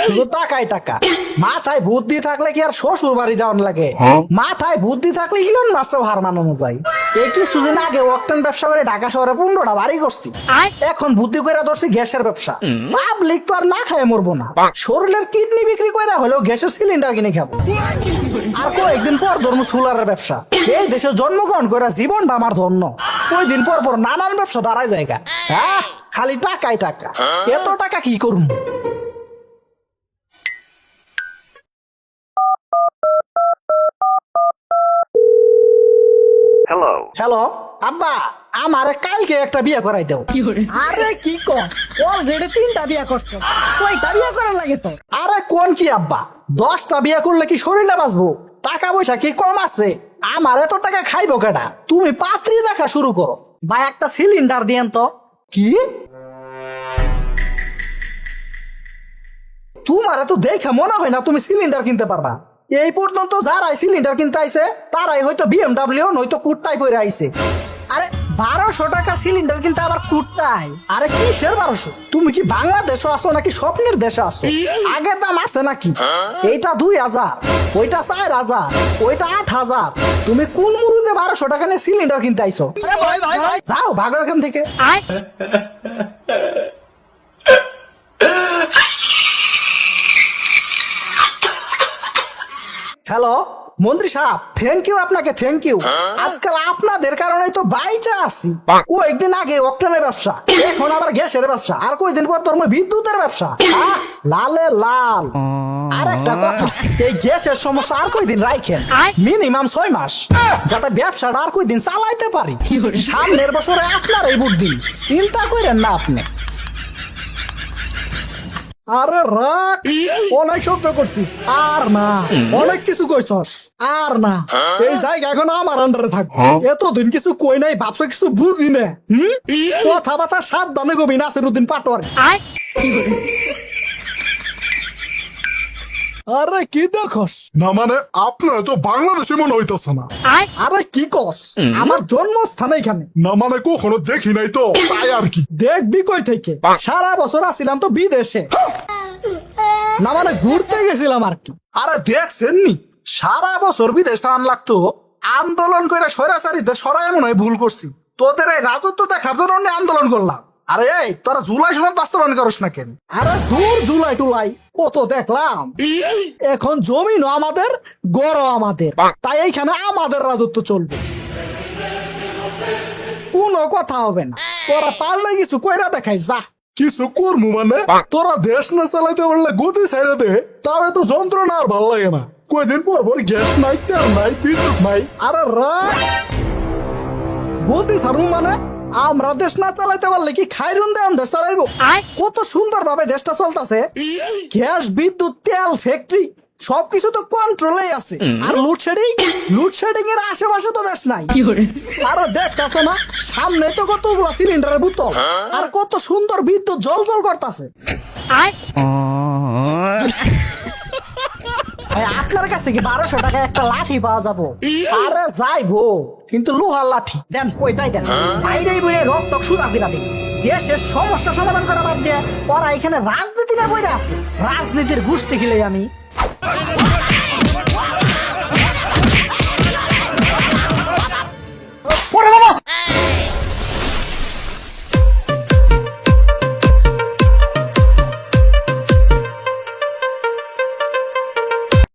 শুধু টাকাই টাকা। মাথায় বুদ্ধি থাকলে কি আর শ্বশুর বাড়ি যাওয়ান লাগে? মাথায় বুদ্ধি থাকলে ইলন মাস্কও হার মানানো যায়। এই কিছুদিন আগে অকটেন ব্যবসা করে ঢাকা শহরে 15টা বাড়ি করছি। এখন বুদ্ধি করে ধরছি গ্যাসের ব্যবসা। পাবলিক তো আর না খায় মরবো না, শরীরের কিডনি বিক্রি করে হলেও গ্যাসের সিলিন্ডার কিনে খাবো। আর কয়েকদিন পর ধরবো সোলারের ব্যবসা। এই দেশে জন্মগ্রহণ করে জীবনটা আমার ধন্য। ওই দিন পর পর নানান ব্যবসা দাঁড়ায় জায়গা। হ্যাঁ, খালি টাকাই টাকা। এত টাকা কি করুম? হ্যালো আব্বা, আমারে কালকে একটা বিয়ে করাই দাও। আরে কি কর, অলরেডি 3টা বিয়া করছো, কয়টা বিয়া করার লাগে তো? আরে কোন কি আব্বা, 10টা বিয়ে করলে কি শরীরে বাঁচবো? টাকা পয়সা কি কম আছে? আমার এত টাকা খাইবো কেডা? তুমি পাত্রী দেখা শুরু করো। ভাই একটা সিলিন্ডার দিয়েন তো। কি? তোমার তো দেখা মনে হয় না তুমি সিলিন্ডার কিনতে পারবা। এই পর্যন্ত যারাই সিলিন্ডার কিনতে আইছে তারাই হয়তো বিএমডাব্লিউ নয়তো কুট্টাই পরে আইছে। আরে 1200 টাকা সিলিন্ডার কিনতে আবার কুট্টাই? আরে কিসের 1200? তুমি কি বাংলাদেশে আসো নাকি স্বপ্নের দেশে আসো? আগের দাম আছে নাকি? এইটা 2000, ওইটা 4000, ওইটা 8000। তুমি কোন মুরুদে 1200 টাকা নিয়ে সিলিন্ডার কিনতে আইছো? যাও ভাগো এখান থেকে। হ্যালো মন্ত্রী সাহেব, থ্যাংক ইউ আপনাকে, থ্যাংক ইউ। আজকাল আপনাদের কারণে তো বাইচা আছি। কয়েকদিন আগে অকটেনের ব্যবসা, এখন আবার গ্যাসের ব্যবসা, আর কয়েকদিন পর তোর বিদ্যুতের ব্যবসা। লালে লাল। আর একটা কথা, এই গ্যাসের সমস্যা আর কয়দিন রাখেন? মিনিমাম 6 মাস, যাতে ব্যবসাটা আর কয়দিন চালাইতে পারি। সামনের বছরে আপনার এই বুদ্ধি, চিন্তা করেন না আপনি। আরে রাখ, অনেক সহ্য করছি, আর না। অনেক কিছু কইছস, আর না। এই জায়গা এখন আমার আন্ডারে থাকবে। এতদিন কিছু কই নাই, ভাবছো কিছু বুঝি না। কথাবার্তা সাবধানে কবি, নাসিরউদ্দিন পাটোয়ারি। আরে কি দেখস না, মানে আপনার তো বাংলাদেশে মনে হইতেছে না। আরে কি কস, আমার জন্মস্থান এখানে। না মানে কখনো দেখি নাই তো, তাই আর কি। দেখবি কই থেকে? সারা বছর আসছিলাম তো বিদেশে। না মানে ঘুরতে গেছিলাম আর কি। আরে দেখছেন নি, সারা বছর বিদেশ থান লাগতো। আন্দোলন করে স্বৈরাচারীদের সরাই মনে হয় ভুল করছি। তোদের এই রাজত্ব দেখার জন্য আন্দোলন করলাম। আরে এই তোরা জুলাই সনদ বাস্তবায়ন করিস না কেন? আরে দূর জুলাই টুলাই কত দেখলাম। এখন জমিনও আমাদের, গড়ও আমাদের, তাই এইখানে আমাদের রাজত্ব চলবে। কোনো কথা হবে না। তোরা পারলে কিছু কইরা দেখাই যা। কিছু করবো মানে? তোরা দেশ না চালাইতে পারলে গতি ছাইড়ে দে, তাও এত যন্ত্রণা আর ভাল লাগে না। কয়দিন পর পর গ্যাস নাই, তেল নাই, বিদ্যুৎ নাই। আরে রাখ, গতি ছাড়ু মানে? আমরা দেশ না চালাইতে পারলে কি খাইরুন দেন দেশ চালাইবো? কত সুন্দর ভাবে দেশটা চলতেছে। গ্যাস, বিদ্যুৎ, তেল, ফ্যাক্টরি সবকিছু তো কন্ট্রোলে আছে। আর লোডশেডিং এর আশেপাশে তো দেশ নাই। আরে দেখতেছো না, সামনে তো কতগুলা সিলিন্ডারের বোতল, আর কত সুন্দর বিদ্যুৎ জল জল করতেছে। আপনার কাছে কি 1200 টাকা একটা লাঠি পাওয়া যাবো? আরে যাইবো, কিন্তু লোহার লাঠি দেন, ওইটাই দেন। বাইরেই বইরে রক্ত সুজা ফিরা দিন। দেশের সমস্যা সমাধান করা বাদ দিয়ে ওরা এখানে রাজনীতি না বইরে আছে। রাজনীতির গোষ্ঠী খেলে আমি।